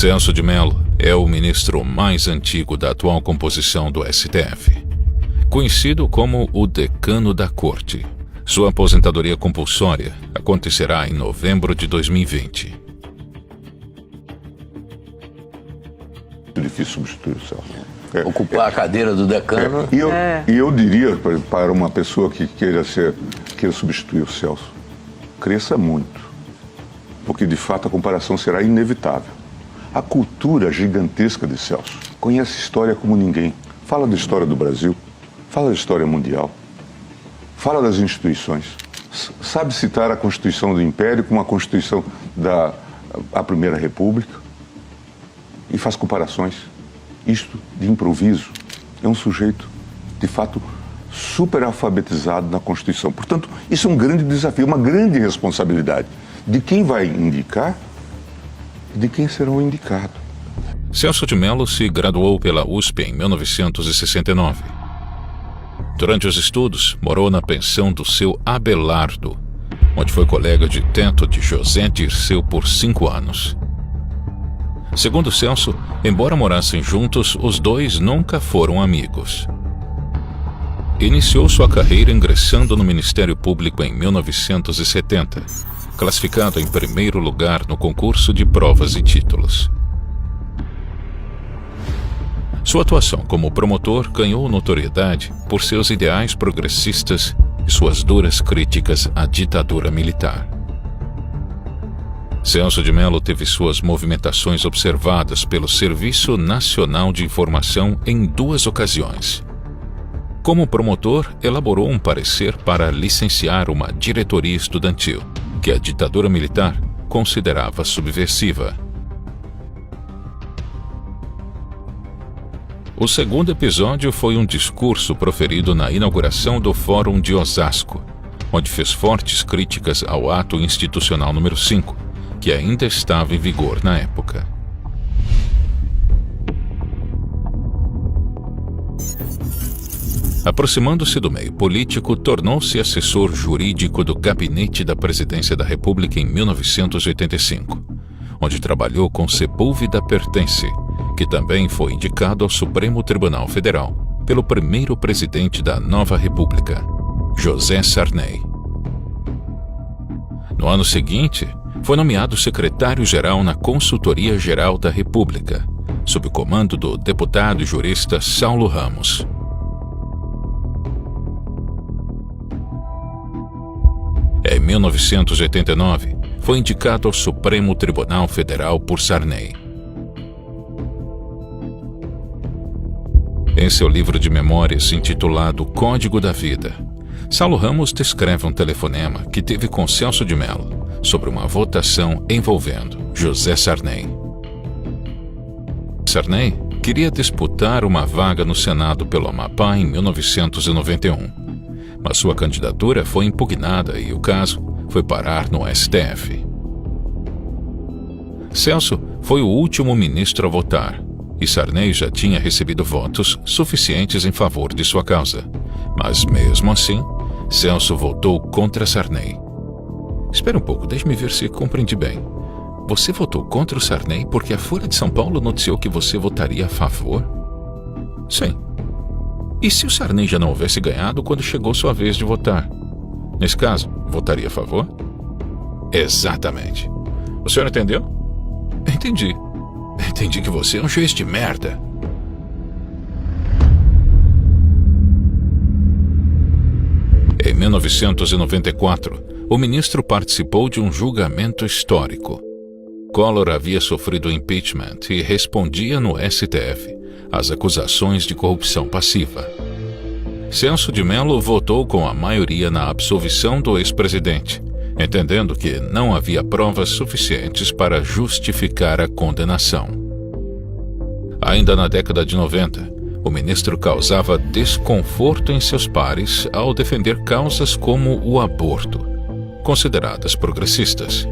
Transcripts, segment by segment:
Celso de Mello é o ministro mais antigo da atual composição do STF. Conhecido como o decano da corte, sua aposentadoria compulsória acontecerá em novembro de 2020. É difícil substituir o Celso. Ocupar a cadeira do decano. E eu diria para uma pessoa que queira substituir o Celso, cresça muito, porque de fato a comparação será inevitável. A cultura gigantesca de Celso conhece história como ninguém. Fala da história do Brasil, fala da história mundial, fala das instituições. Sabe citar a Constituição do Império como a Constituição da Primeira República e faz comparações. Isto de improviso. É um sujeito, de fato, super alfabetizado na Constituição. Portanto, isso é um grande desafio, uma grande responsabilidade de quem vai indicar e de quem será o indicado. Celso de Mello se graduou pela USP em 1969. Durante os estudos, morou na pensão do seu Abelardo, onde foi colega de teto de José Dirceu por 5 anos. Segundo Celso, embora morassem juntos, os dois nunca foram amigos. Iniciou sua carreira ingressando no Ministério Público em 1970, classificado em primeiro lugar no concurso de provas e títulos. Sua atuação como promotor ganhou notoriedade por seus ideais progressistas e suas duras críticas à ditadura militar. Celso de Mello teve suas movimentações observadas pelo Serviço Nacional de Informação em 2 ocasiões. Como promotor, elaborou um parecer para licenciar uma diretoria estudantil, que a ditadura militar considerava subversiva. O segundo episódio foi um discurso proferido na inauguração do Fórum de Osasco, onde fez fortes críticas ao Ato Institucional número 5, que ainda estava em vigor na época. Aproximando-se do meio político, tornou-se assessor jurídico do Gabinete da Presidência da República em 1985, onde trabalhou com Sepúlveda Pertence, que também foi indicado ao Supremo Tribunal Federal pelo primeiro presidente da nova República, José Sarney. No ano seguinte, foi nomeado secretário-geral na Consultoria Geral da República, sob o comando do deputado e jurista Saulo Ramos. Em 1989, foi indicado ao Supremo Tribunal Federal por Sarney. Em seu livro de memórias intitulado Código da Vida, Saulo Ramos descreve um telefonema que teve com Celso de Mello sobre uma votação envolvendo José Sarney. Sarney queria disputar uma vaga no Senado pelo Amapá em 1991, mas sua candidatura foi impugnada e o caso foi parar no STF. Celso foi o último ministro a votar, e Sarney já tinha recebido votos suficientes em favor de sua causa. Mas mesmo assim, Celso votou contra Sarney. Espera um pouco, deixe-me ver se compreendi bem. Você votou contra o Sarney porque a Folha de São Paulo noticiou que você votaria a favor? Sim. E se o Sarney já não houvesse ganhado quando chegou sua vez de votar? Nesse caso, votaria a favor? Exatamente. O senhor entendeu? Entendi. Entendi que você é um juiz de merda. Em 1994, o ministro participou de um julgamento histórico. Collor havia sofrido impeachment e respondia no STF às acusações de corrupção passiva. Celso de Mello votou com a maioria na absolvição do ex-presidente, entendendo que não havia provas suficientes para justificar a condenação. Ainda na década de 90, o ministro causava desconforto em seus pares ao defender causas como o aborto, consideradas progressistas.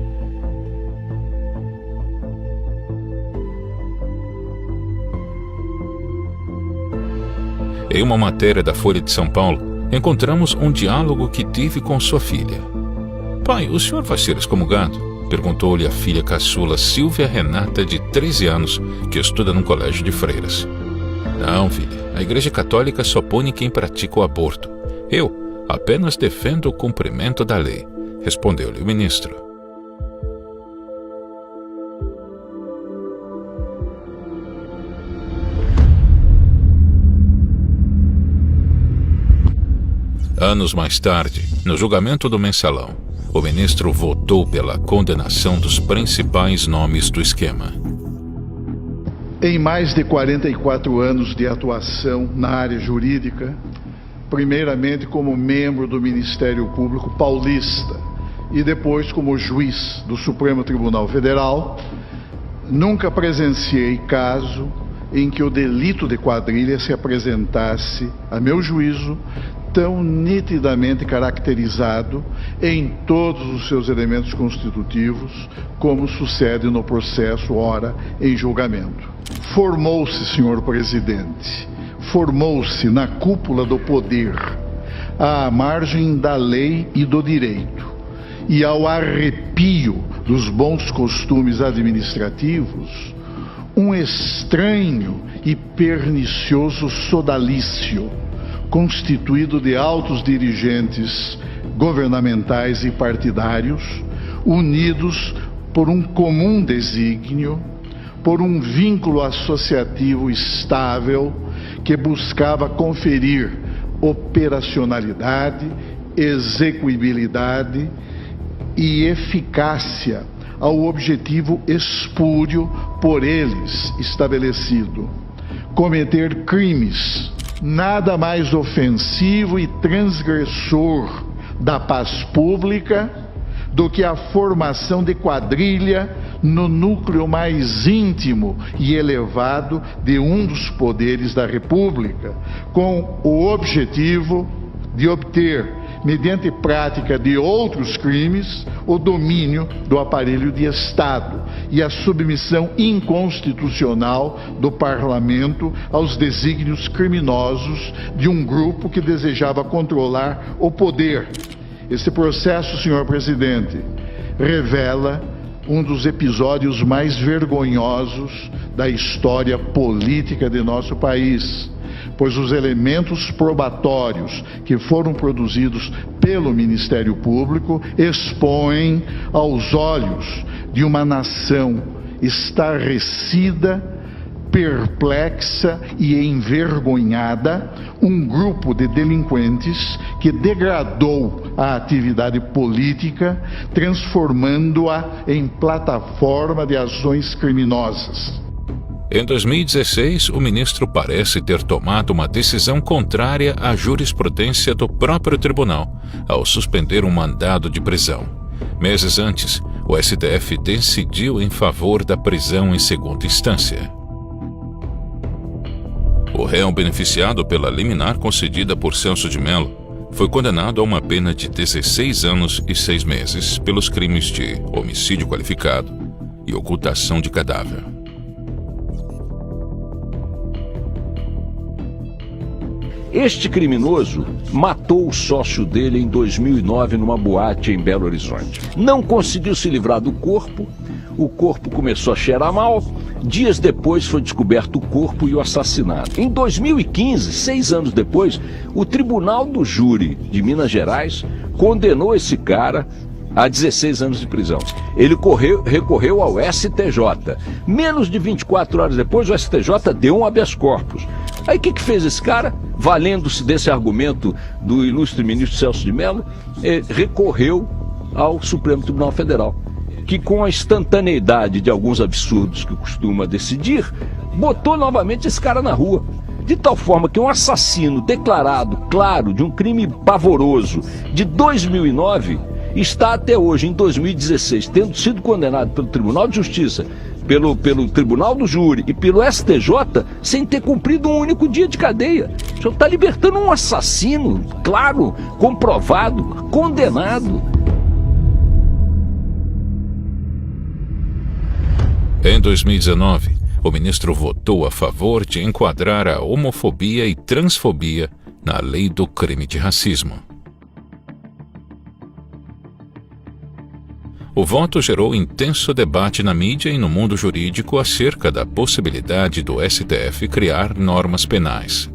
Em uma matéria da Folha de São Paulo, encontramos um diálogo que tive com sua filha. Pai, o senhor vai ser excomungado? Perguntou-lhe a filha caçula Silvia Renata, de 13 anos, que estuda num colégio de freiras. Não, filha, a Igreja Católica só pune quem pratica o aborto. Eu apenas defendo o cumprimento da lei, respondeu-lhe o ministro. Anos mais tarde, no julgamento do Mensalão, o ministro votou pela condenação dos principais nomes do esquema. Em mais de 44 anos de atuação na área jurídica, primeiramente como membro do Ministério Público Paulista e depois como juiz do Supremo Tribunal Federal, nunca presenciei caso em que o delito de quadrilha se apresentasse, a meu juízo, tão nitidamente caracterizado em todos os seus elementos constitutivos, como sucede no processo ora em julgamento. Formou-se, senhor presidente, formou-se na cúpula do poder, à margem da lei e do direito, e ao arrepio dos bons costumes administrativos, um estranho e pernicioso sodalício, constituído de altos dirigentes governamentais e partidários, unidos por um comum desígnio, por um vínculo associativo estável que buscava conferir operacionalidade, execuibilidade e eficácia ao objetivo espúrio por eles estabelecido: cometer crimes nada mais ofensivo e transgressor da paz pública do que a formação de quadrilha no núcleo mais íntimo e elevado de um dos poderes da República, com o objetivo de obter, mediante prática de outros crimes, o domínio do aparelho de Estado e a submissão inconstitucional do Parlamento aos desígnios criminosos de um grupo que desejava controlar o poder. Esse processo, senhor presidente, revela um dos episódios mais vergonhosos da história política de nosso país, pois os elementos probatórios que foram produzidos pelo Ministério Público expõem aos olhos de uma nação estarrecida, perplexa e envergonhada, um grupo de delinquentes que degradou a atividade política, transformando-a em plataforma de ações criminosas. Em 2016, o ministro parece ter tomado uma decisão contrária à jurisprudência do próprio tribunal, ao suspender um mandado de prisão. Meses antes, o STF decidiu em favor da prisão em segunda instância. O réu beneficiado pela liminar concedida por Celso de Mello foi condenado a uma pena de 16 anos e 6 meses pelos crimes de homicídio qualificado e ocultação de cadáver. Este criminoso matou o sócio dele em 2009 numa boate em Belo Horizonte. Não conseguiu se livrar do corpo, o corpo começou a cheirar mal, dias depois foi descoberto o corpo e o assassinato. Em 2015, 6 anos depois, o Tribunal do Júri de Minas Gerais condenou esse cara a 16 anos de prisão. Ele recorreu ao STJ. Menos de 24 horas depois, o STJ deu um habeas corpus. Aí o que fez esse cara? Valendo-se desse argumento do ilustre ministro Celso de Mello, recorreu ao Supremo Tribunal Federal, que com a instantaneidade de alguns absurdos que costuma decidir, botou novamente esse cara na rua. De tal forma que um assassino declarado, claro, de um crime pavoroso de 2009, está até hoje, em 2016, tendo sido condenado pelo Tribunal de Justiça, pelo Tribunal do Júri e pelo STJ, sem ter cumprido um único dia de cadeia. O senhor está libertando um assassino, claro, comprovado, condenado. Em 2019, o ministro votou a favor de enquadrar a homofobia e transfobia na lei do crime de racismo. O voto gerou intenso debate na mídia e no mundo jurídico acerca da possibilidade do STF criar normas penais.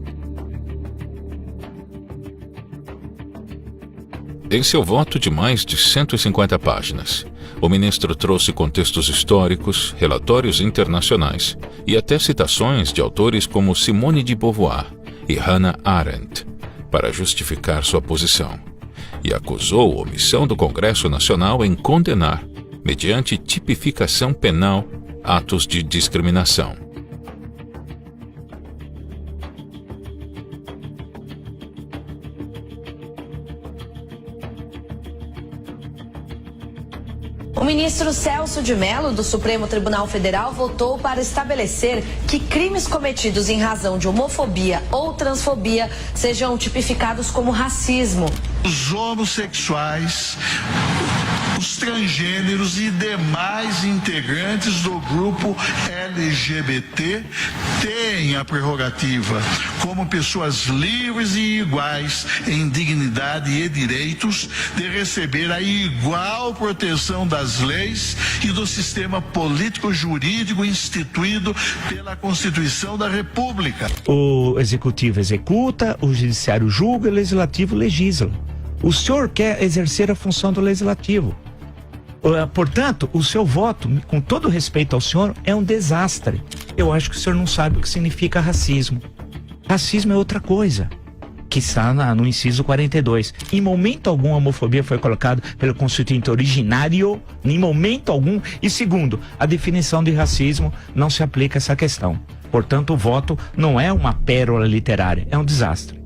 Em seu voto de mais de 150 páginas, o ministro trouxe contextos históricos, relatórios internacionais e até citações de autores como Simone de Beauvoir e Hannah Arendt para justificar sua posição, e acusou a omissão do Congresso Nacional em condenar, mediante tipificação penal, atos de discriminação. O ministro Celso de Mello, do Supremo Tribunal Federal, votou para estabelecer que crimes cometidos em razão de homofobia ou transfobia sejam tipificados como racismo. Os homossexuais, os transgêneros e demais integrantes do grupo LGBT têm a prerrogativa, como pessoas livres e iguais em dignidade e direitos, de receber a igual proteção das leis e do sistema político-jurídico instituído pela Constituição da República. O Executivo executa, o Judiciário julga, o Legislativo legisla. O senhor quer exercer a função do Legislativo. Portanto, o seu voto, com todo respeito ao senhor, é um desastre. Eu acho que o senhor não sabe o que significa racismo. Racismo é outra coisa, que está no inciso 42. Em momento algum a homofobia foi colocada pelo constituinte originário, em momento algum. E segundo, a definição de racismo não se aplica a essa questão. Portanto, o voto não é uma pérola literária, é um desastre.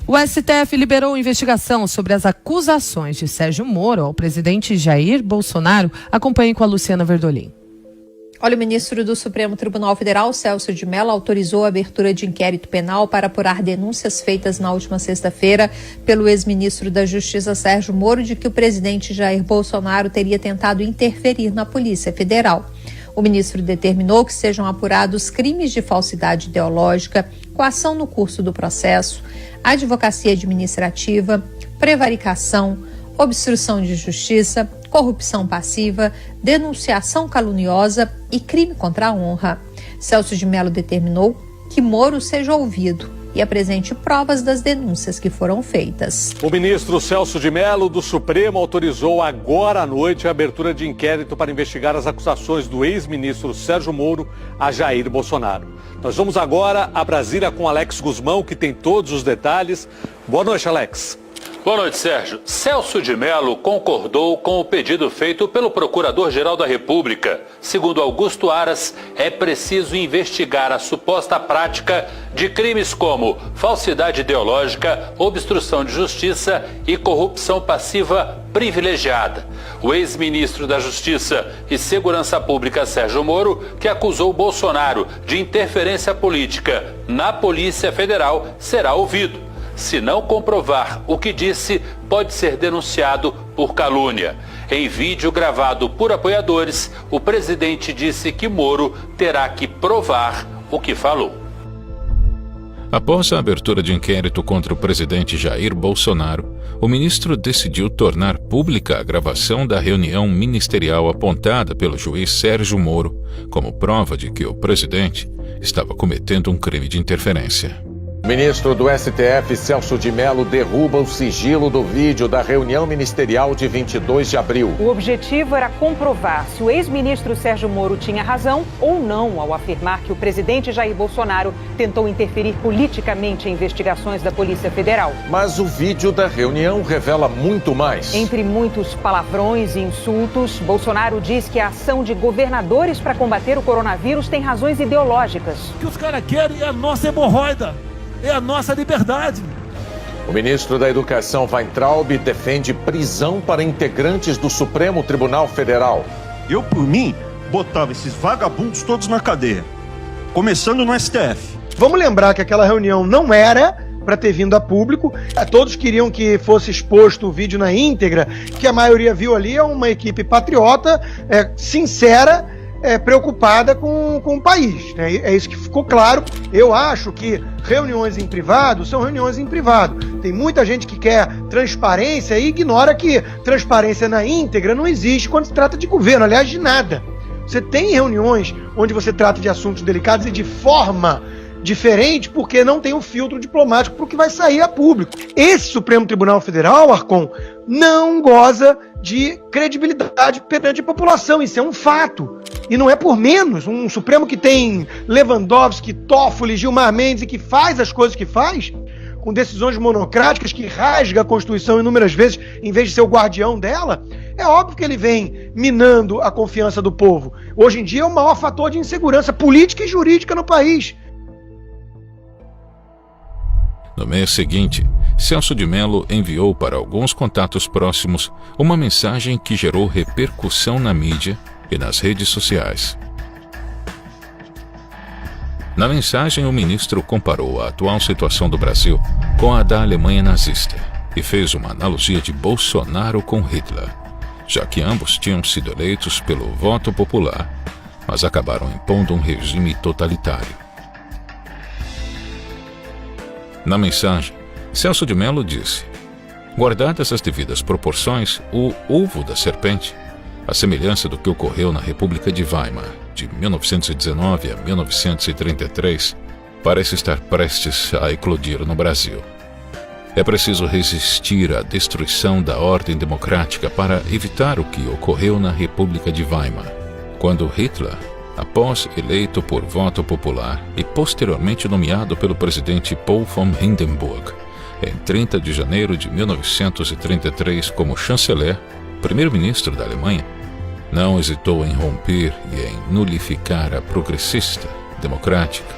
O STF liberou investigação sobre as acusações de Sérgio Moro ao presidente Jair Bolsonaro. Acompanhe com a Luciana Verdolim. Olha, o ministro do Supremo Tribunal Federal, Celso de Mello, autorizou a abertura de inquérito penal para apurar denúncias feitas na última sexta-feira pelo ex-ministro da Justiça, Sérgio Moro, de que o presidente Jair Bolsonaro teria tentado interferir na Polícia Federal. O ministro determinou que sejam apurados crimes de falsidade ideológica, coação no curso do processo, advocacia administrativa, prevaricação, obstrução de justiça, corrupção passiva, denunciação caluniosa e crime contra a honra. Celso de Mello determinou que Moro seja ouvido e apresente provas das denúncias que foram feitas. O ministro Celso de Mello, do Supremo, autorizou agora à noite a abertura de inquérito para investigar as acusações do ex-ministro Sérgio Moro a Jair Bolsonaro. Nós vamos agora a Brasília com Alex Guzmão, que tem todos os detalhes. Boa noite, Alex. Boa noite, Sérgio. Celso de Mello concordou com o pedido feito pelo Procurador-Geral da República. Segundo Augusto Aras, é preciso investigar a suposta prática de crimes como falsidade ideológica, obstrução de justiça e corrupção passiva privilegiada. O ex-ministro da Justiça e Segurança Pública, Sérgio Moro, que acusou Bolsonaro de interferência política na Polícia Federal, será ouvido. Se não comprovar o que disse, pode ser denunciado por calúnia. Em vídeo gravado por apoiadores, o presidente disse que Moro terá que provar o que falou. Após a abertura de inquérito contra o presidente Jair Bolsonaro, o ministro decidiu tornar pública a gravação da reunião ministerial apontada pelo juiz Sérgio Moro como prova de que o presidente estava cometendo um crime de interferência. O ministro do STF, Celso de Mello, derruba o sigilo do vídeo da reunião ministerial de 22 de abril. O objetivo era comprovar se o ex-ministro Sérgio Moro tinha razão ou não ao afirmar que o presidente Jair Bolsonaro tentou interferir politicamente em investigações da Polícia Federal. Mas o vídeo da reunião revela muito mais. Entre muitos palavrões e insultos, Bolsonaro diz que a ação de governadores para combater o coronavírus tem razões ideológicas. O que os caras querem é a nossa hemorroida. É a nossa liberdade. O ministro da Educação, Weintraub, defende prisão para integrantes do Supremo Tribunal Federal. Eu, por mim, botava esses vagabundos todos na cadeia, começando no STF. Vamos lembrar que aquela reunião não era para ter vindo a público. Todos queriam que fosse exposto o vídeo na íntegra, que a maioria viu ali é uma equipe patriota, sincera, preocupada com o país, né? É isso que ficou claro. Eu acho que reuniões em privado são reuniões em privado. Tem muita gente que quer transparência e ignora que transparência na íntegra não existe quando se trata de governo, aliás, de nada. Você tem reuniões onde você trata de assuntos delicados e de forma diferente porque não tem um filtro diplomático para o que vai sair a público. Esse Supremo Tribunal Federal, Arcon, não goza de credibilidade perante a população. Isso é um fato. E não é por menos. Um Supremo que tem Lewandowski, Toffoli, Gilmar Mendes e que faz as coisas que faz, com decisões monocráticas, que rasga a Constituição inúmeras vezes em vez de ser o guardião dela, é óbvio que ele vem minando a confiança do povo. Hoje em dia é o maior fator de insegurança política e jurídica no país. No mês seguinte, Celso de Mello enviou para alguns contatos próximos uma mensagem que gerou repercussão na mídia e nas redes sociais. Na mensagem, o ministro comparou a atual situação do Brasil com a da Alemanha nazista e fez uma analogia de Bolsonaro com Hitler, já que ambos tinham sido eleitos pelo voto popular, mas acabaram impondo um regime totalitário. Na mensagem, Celso de Mello disse: guardadas as devidas proporções, o ovo da serpente, a semelhança do que ocorreu na República de Weimar, de 1919 a 1933, parece estar prestes a eclodir no Brasil. É preciso resistir à destruição da ordem democrática para evitar o que ocorreu na República de Weimar, quando Hitler, após eleito por voto popular e posteriormente nomeado pelo presidente Paul von Hindenburg, em 30 de janeiro de 1933 como chanceler, primeiro-ministro da Alemanha, não hesitou em romper e em nulificar a progressista, democrática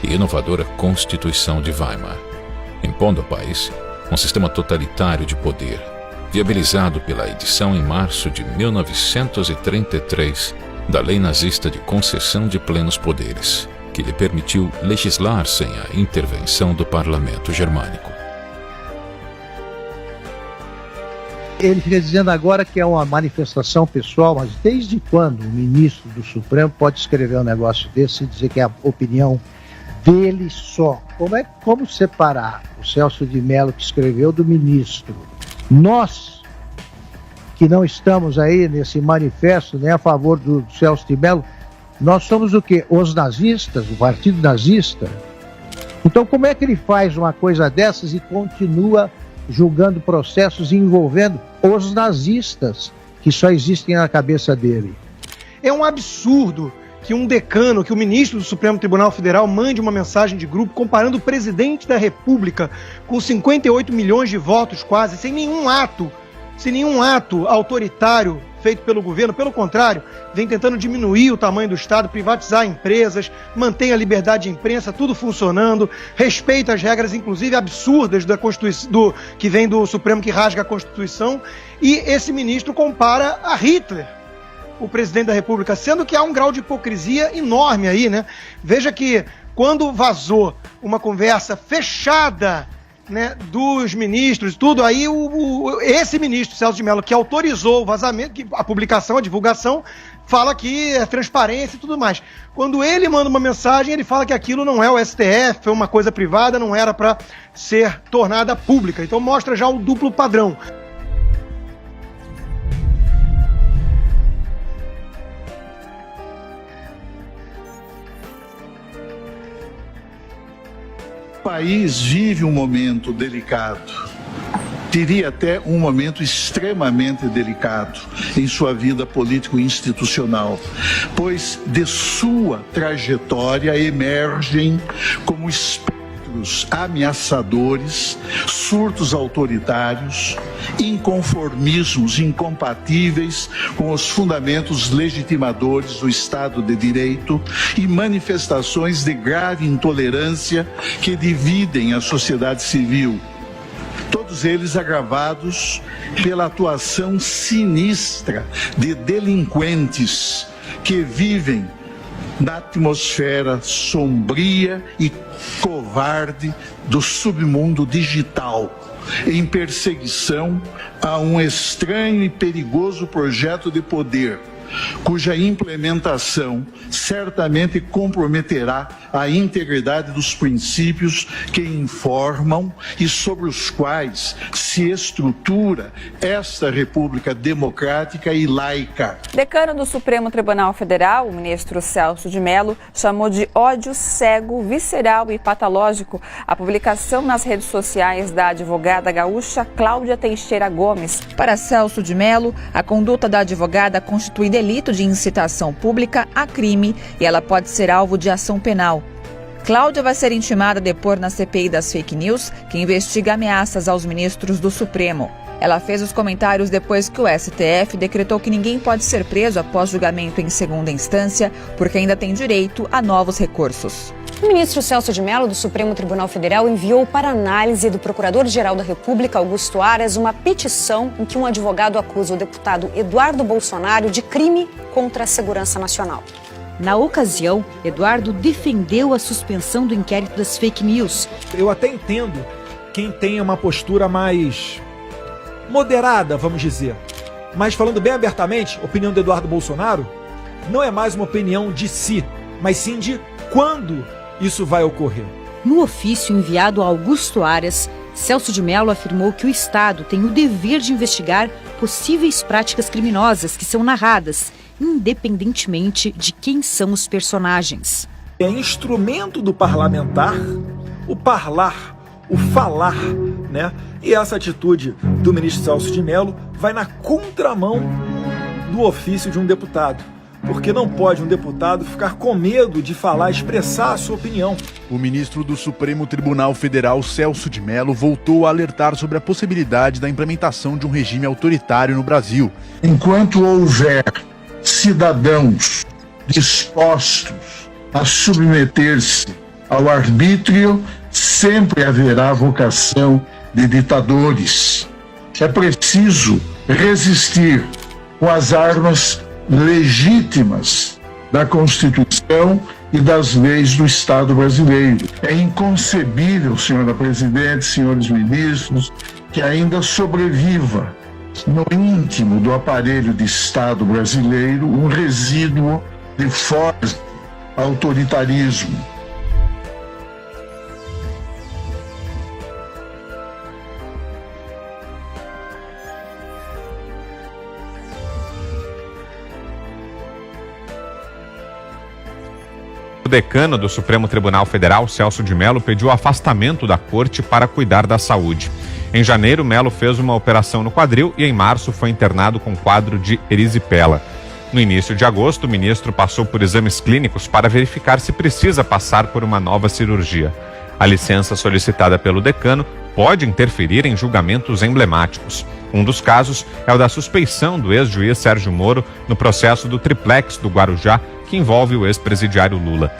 e inovadora Constituição de Weimar, impondo ao país um sistema totalitário de poder, viabilizado pela edição em março de 1933 da lei nazista de concessão de plenos poderes, que lhe permitiu legislar sem a intervenção do parlamento germânico. Ele fica dizendo agora que é uma manifestação pessoal, mas desde quando o ministro do Supremo pode escrever um negócio desse e dizer que é a opinião dele só? Como separar o Celso de Mello que escreveu do ministro? Nós, que não estamos aí nesse manifesto nem a favor do Celso de Mello, nós somos o quê? Os nazistas, o partido nazista? Então como é que ele faz uma coisa dessas e continua julgando processos envolvendo os nazistas que só existem na cabeça dele? É um absurdo que um decano, que o ministro do Supremo Tribunal Federal mande uma mensagem de grupo comparando o presidente da República com 58 milhões de votos quase, sem nenhum ato autoritário feito pelo governo. Pelo contrário, vem tentando diminuir o tamanho do Estado, privatizar empresas, mantém a liberdade de imprensa, tudo funcionando, respeita as regras, inclusive absurdas da Constituição, que vem do Supremo, que rasga a Constituição, e esse ministro compara a Hitler, o presidente da República, sendo que há um grau de hipocrisia enorme aí, né? Veja que quando vazou uma conversa fechada, né, dos ministros, tudo, aí esse ministro, Celso de Mello, que autorizou o vazamento, a publicação, a divulgação, fala que é transparência e tudo mais. Quando ele manda uma mensagem, ele fala que aquilo não é o STF, foi uma coisa privada, não era para ser tornada pública. Então mostra já o duplo padrão. O país vive um momento delicado, diria até um momento extremamente delicado em sua vida político-institucional, pois de sua trajetória emergem como espectros ameaçadores, surtos autoritários, inconformismos incompatíveis com os fundamentos legitimadores do Estado de Direito e manifestações de grave intolerância que dividem a sociedade civil. Todos eles agravados pela atuação sinistra de delinquentes que vivem na atmosfera sombria e covarde do submundo digital, em perseguição a um estranho e perigoso projeto de poder cuja implementação certamente comprometerá a integridade dos princípios que informam e sobre os quais se estrutura esta República democrática e laica. Decano do Supremo Tribunal Federal, o ministro Celso de Mello, chamou de ódio cego, visceral e patológico a publicação nas redes sociais da advogada gaúcha Cláudia Teixeira Gomes. Para Celso de Mello, a conduta da advogada constitui delito de incitação pública a crime e ela pode ser alvo de ação penal. Cláudia vai ser intimada a depor na CPI das fake news, que investiga ameaças aos ministros do Supremo. Ela fez os comentários depois que o STF decretou que ninguém pode ser preso após julgamento em segunda instância, porque ainda tem direito a novos recursos. O ministro Celso de Mello, do Supremo Tribunal Federal, enviou para análise do Procurador-Geral da República, Augusto Aras, uma petição em que um advogado acusa o deputado Eduardo Bolsonaro de crime contra a segurança nacional. Na ocasião, Eduardo defendeu a suspensão do inquérito das fake news. Eu até entendo quem tem uma postura mais moderada, vamos dizer. Mas falando bem abertamente, a opinião do Eduardo Bolsonaro não é mais uma opinião de si, mas sim de quando isso vai ocorrer. No ofício enviado a Augusto Aras, Celso de Mello afirmou que o Estado tem o dever de investigar possíveis práticas criminosas que são narradas, independentemente de quem são os personagens. É instrumento do parlamentar o parlar, o falar, né? E essa atitude do ministro Celso de Mello vai na contramão do ofício de um deputado. Porque não pode um deputado ficar com medo de falar, expressar a sua opinião. O ministro do Supremo Tribunal Federal, Celso de Mello, voltou a alertar sobre a possibilidade da implementação de um regime autoritário no Brasil. Enquanto houver cidadãos dispostos a submeter-se ao arbítrio, sempre haverá vocação de ditadores. É preciso resistir com as armas legítimas da Constituição e das leis do Estado brasileiro. É inconcebível, senhora presidente, senhores ministros, que ainda sobreviva no íntimo do aparelho de Estado brasileiro um resíduo de forte autoritarismo. O decano do Supremo Tribunal Federal, Celso de Mello, pediu o afastamento da corte para cuidar da saúde. Em janeiro, Mello fez uma operação no quadril e em março foi internado com quadro de erisipela. No início de agosto, o ministro passou por exames clínicos para verificar se precisa passar por uma nova cirurgia. A licença solicitada pelo decano pode interferir em julgamentos emblemáticos. Um dos casos é o da suspeição do ex-juiz Sérgio Moro no processo do triplex do Guarujá, que envolve o ex-presidiário Lula.